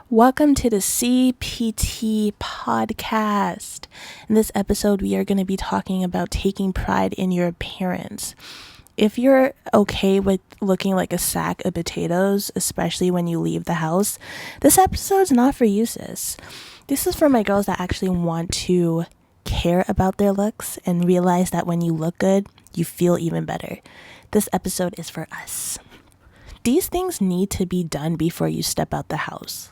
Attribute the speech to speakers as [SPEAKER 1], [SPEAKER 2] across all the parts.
[SPEAKER 1] Welcome to the CPT podcast. In this episode, we are going to be talking about taking pride in your appearance. If you're okay with looking like a sack of potatoes, especially when you leave the house, this episode's not for you, sis. This is for my girls that actually want to care about their looks and realize that when you look good, you feel even better. This episode is for us. These things need to be done before you step out the house.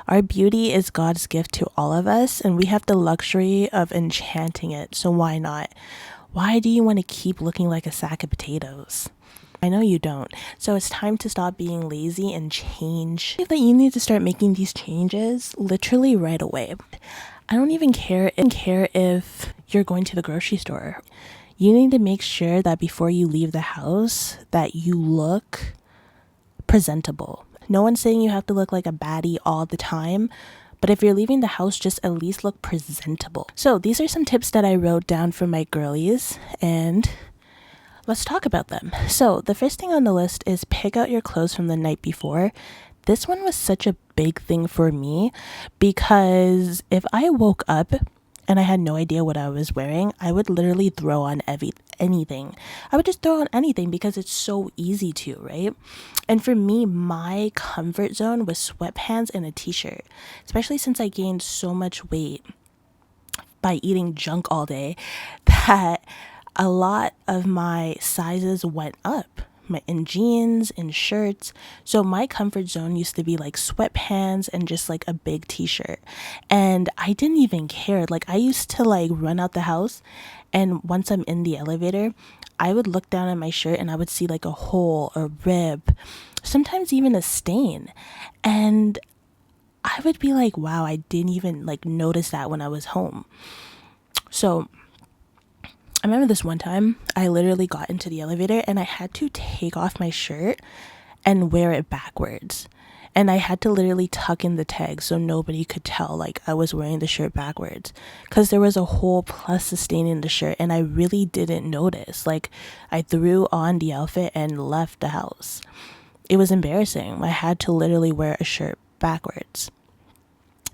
[SPEAKER 1] Our beauty is God's gift to all of us, and we have the luxury of enchanting it, so why not? Why do you want to keep looking like a sack of potatoes? I know you don't. So it's time to stop being lazy and change. I think that you need to start making these changes literally right away. I don't even care if you're going to the grocery store. You need to make sure that before you leave the house that you look presentable. No one's saying you have to look like a baddie all the time, but if you're leaving the house, just at least look presentable. So these are some tips that I wrote down for my girlies, and let's talk about them. So the first thing on the list is pick out your clothes from the night before. This one was such a big thing for me because if I woke up and I had no idea what I was wearing, I would literally throw on anything. I would just throw on anything because it's so easy to, right? And for me, my comfort zone was sweatpants and a t-shirt, especially since I gained so much weight by eating junk all day that a lot of my sizes went up. In jeans, in shirts. So my comfort zone used to be like sweatpants and just like a big t-shirt. And I didn't even care. Like I used to like run out the house, and once I'm in the elevator, I would look down at my shirt and I would see like a hole, a rib, sometimes even a stain. And I would be like, wow, I didn't even like notice that when I was home. So I remember this one time I literally got into the elevator and I had to take off my shirt and wear it backwards. And I had to literally tuck in the tag so nobody could tell like I was wearing the shirt backwards, because there was a hole plus a stain in the shirt and I really didn't notice. Like I threw on the outfit and left the house. It was embarrassing. I had to literally wear a shirt backwards.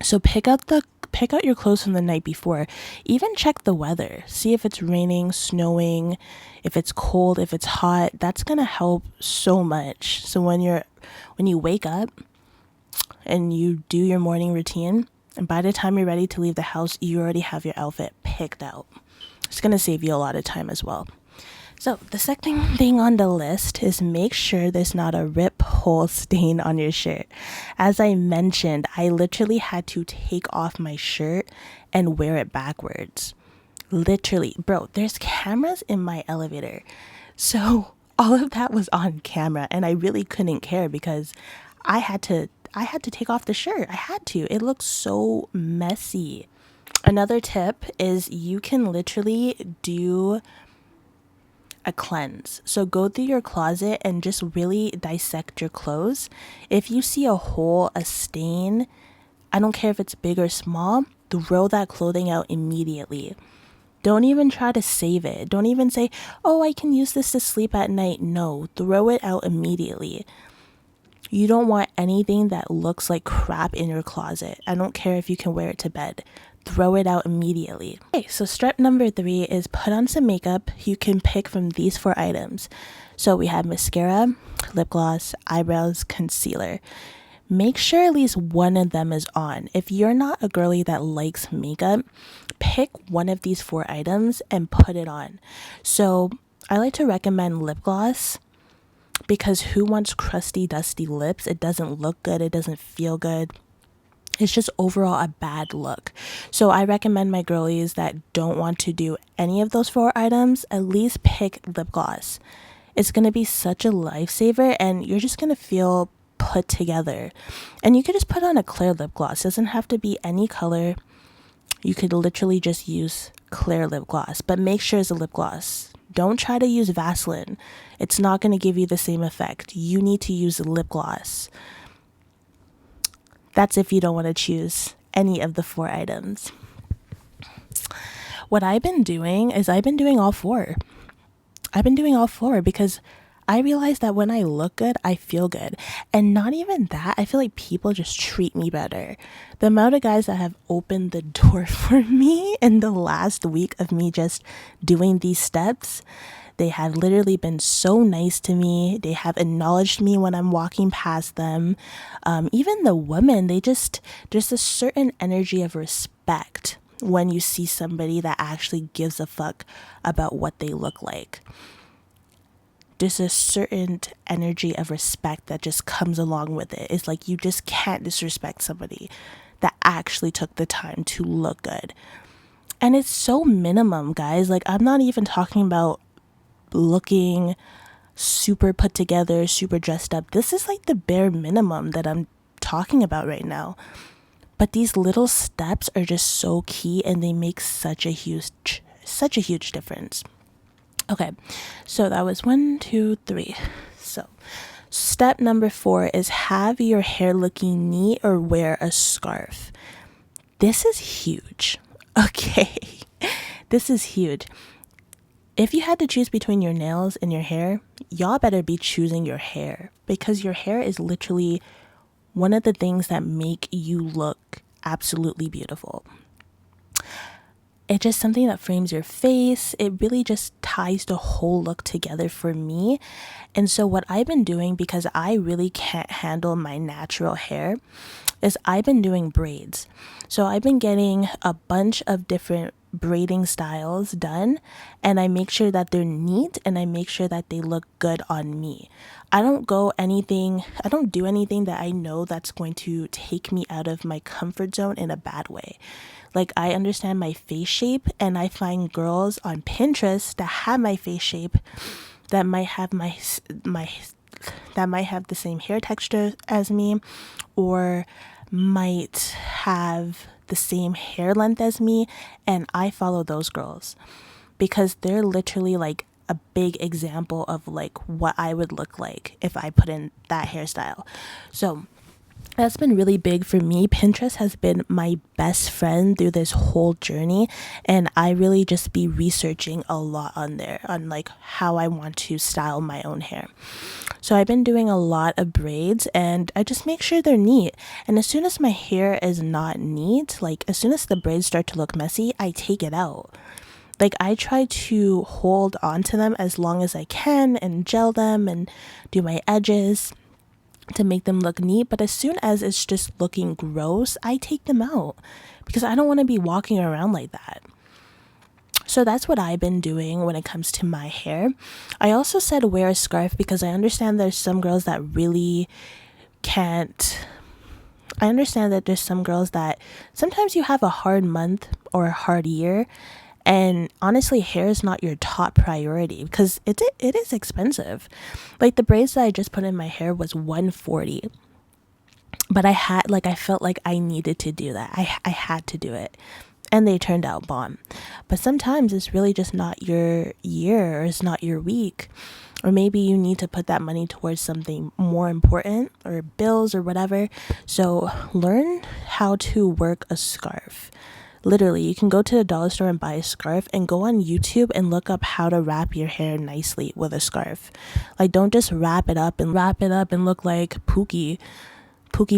[SPEAKER 1] So pick out your clothes from the night before. Even check the weather. See if it's raining, snowing, if it's cold, if it's hot. That's going to help so much. So when you wake up and you do your morning routine, and by the time you're ready to leave the house, you already have your outfit picked out. It's going to save you a lot of time as well. So the second thing on the list is make sure there's not a rip hole stain on your shirt. As I mentioned, I literally had to take off my shirt and wear it backwards. Literally, bro, there's cameras in my elevator. So all of that was on camera and I really couldn't care because I had to take off the shirt. I had to. It looked so messy. Another tip is you can literally do a cleanse. So go through your closet and just really dissect your clothes. If you see a hole, a stain, I don't care if it's big or small, throw that clothing out immediately. Don't even try to save it. Don't even say, oh, I can use this to sleep at night. No, throw it out immediately. You don't want anything that looks like crap in your closet. I don't care if you can wear it to bed. Throw it out immediately. Okay, so step number 3 is put on some makeup. You can pick from these 4 items. So we have mascara, lip gloss, eyebrows, concealer. Make sure at least one of them is on. If you're not a girly that likes makeup, pick one of these 4 items and put it on. So I like to recommend lip gloss because who wants crusty, dusty lips? It doesn't look good. It doesn't feel good. It's just overall a bad look. So I recommend my girlies that don't want to do any of those 4 items, at least pick lip gloss. It's going to be such a lifesaver and you're just going to feel put together. And you could just put on a clear lip gloss. It doesn't have to be any color. You could literally just use clear lip gloss, but make sure it's a lip gloss. Don't try to use Vaseline. It's not going to give you the same effect. You need to use lip gloss. That's if you don't want to choose any of the 4 items. What I've been doing is I've been doing all 4. I've been doing all 4 because I realized that when I look good, I feel good. And not even that, I feel like people just treat me better. The amount of guys that have opened the door for me in the last week of me just doing these steps, they have literally been so nice to me. They have acknowledged me when I'm walking past them. Even the women, there's a certain energy of respect when you see somebody that actually gives a fuck about what they look like. There's a certain energy of respect that just comes along with it. It's like you just can't disrespect somebody that actually took the time to look good. And it's so minimum, guys. Like, I'm not even talking about looking super put together, super dressed up. This is like the bare minimum that I'm talking about right now. But these little steps are just so key, and they make such a huge difference. Okay, so that was 1, 2, 3. So step number 4 is have your hair looking neat or wear a scarf. This is huge. Okay, this is huge. If you had to choose between your nails and your hair, y'all better be choosing your hair, because your hair is literally one of the things that make you look absolutely beautiful. It's just something that frames your face. It really just ties the whole look together for me. And so what I've been doing, because I really can't handle my natural hair, is I've been doing braids. So I've been getting a bunch of different braiding styles done, and I make sure that they're neat, and I make sure that they look good on me. I don't do anything that I know that's going to take me out of my comfort zone in a bad way. Like, I understand my face shape, and I find girls on Pinterest that have my face shape, that might have that might have the same hair texture as me, or might have the same hair length as me, and I follow those girls because they're literally like a big example of like what I would look like if I put in that hairstyle. So that's been really big for me. Pinterest has been my best friend through this whole journey, and I really just be researching a lot on there on like how I want to style my own hair. So I've been doing a lot of braids, and I just make sure they're neat. And as soon as my hair is not neat, like as soon as the braids start to look messy, I take it out. Like, I try to hold on to them as long as I can and gel them and do my edges to make them look neat. But as soon as it's just looking gross, I take them out because I don't want to be walking around like that. So that's what I've been doing when it comes to my hair. I also said wear a scarf because I understand there's some girls that really can't. I understand that there's some girls that sometimes you have a hard month or a hard year, and honestly, hair is not your top priority because it is expensive. Like, the braids that I just put in my hair was $140. But I felt like I needed to do that. I had to do it. And they turned out bomb. But sometimes it's really just not your year, or it's not your week. Or maybe you need to put that money towards something more important, or bills or whatever. So learn how to work a scarf. Literally, you can go to the dollar store and buy a scarf, and go on YouTube and look up how to wrap your hair nicely with a scarf. Like, don't just wrap it up and look like Pookie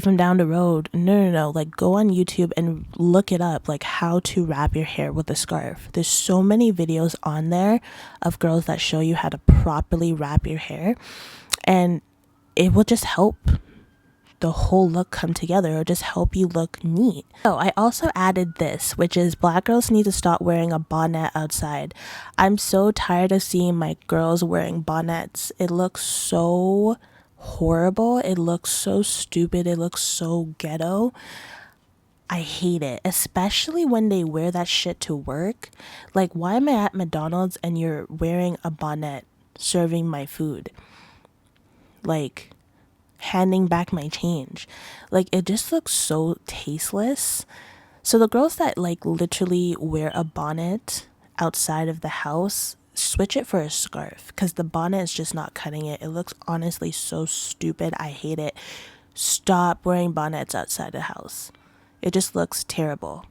[SPEAKER 1] from down the road. No. Like, go on YouTube and look it up, like how to wrap your hair with a scarf. There's so many videos on there of girls that show you how to properly wrap your hair, and it will just help the whole look come together, or just help you look neat. Oh, I also added this, which is black girls need to stop wearing a bonnet outside. I'm so tired of seeing my girls wearing bonnets. It looks so horrible. It looks so stupid. It looks so ghetto. I hate it, especially when they wear that shit to work. Like, why am I at McDonald's and you're wearing a bonnet serving my food? Like, handing back my change. Like, it just looks so tasteless. So the girls that like literally wear a bonnet outside of the house, switch it for a scarf, because the bonnet is just not cutting it. It looks honestly so stupid. I hate it. Stop wearing bonnets outside the house. It just looks terrible.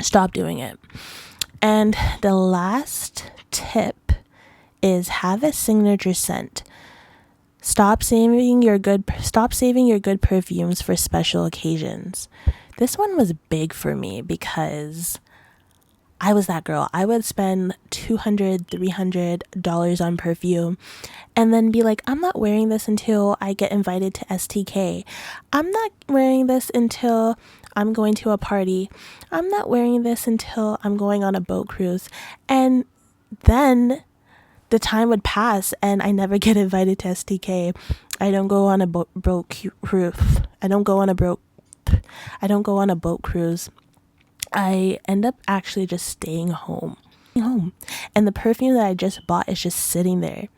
[SPEAKER 1] Stop doing it. And the last tip is have a signature scent. Stop saving your good perfumes for special occasions. This one was big for me because I was that girl. I would spend $200, $300 on perfume and then be like, I'm not wearing this until I get invited to STK. I'm not wearing this until I'm going to a party. I'm not wearing this until I'm going on a boat cruise. And then the time would pass and I never get invited to STK. I don't go on a boat cruise. I don't go on a boat cruise. I end up actually just staying home. And the perfume that I just bought is just sitting there.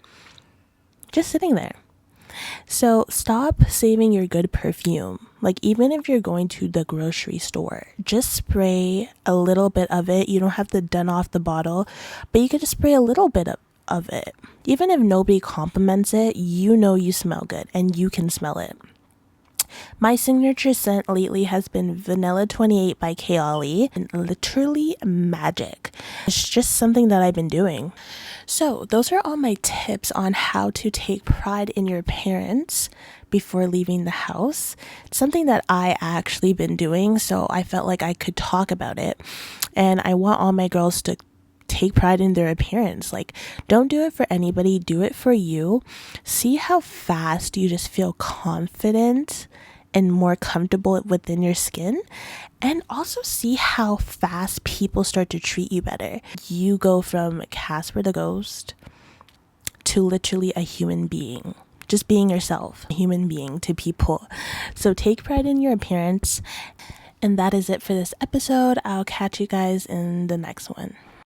[SPEAKER 1] So stop saving your good perfume. Like, even if you're going to the grocery store, just spray a little bit of it. You don't have to dun off the bottle, but you could just spray a little bit of it. Even if nobody compliments it, you know you smell good and you can smell it. My signature scent lately has been Vanilla 28 by Kayali, and literally magic. It's just something that I've been doing. So those are all my tips on how to take pride in your parents before leaving the house. It's something that I actually been doing, so I felt like I could talk about it. And I want all my girls to take pride in their appearance. Like, don't do it for anybody, do it for you. See how fast you just feel confident and more comfortable within your skin, and also see how fast people start to treat you better. You go from Casper the Ghost to literally a human being, just being yourself, a human being to people. So take pride in your appearance. And that is it for this episode. I'll catch you guys in the next one.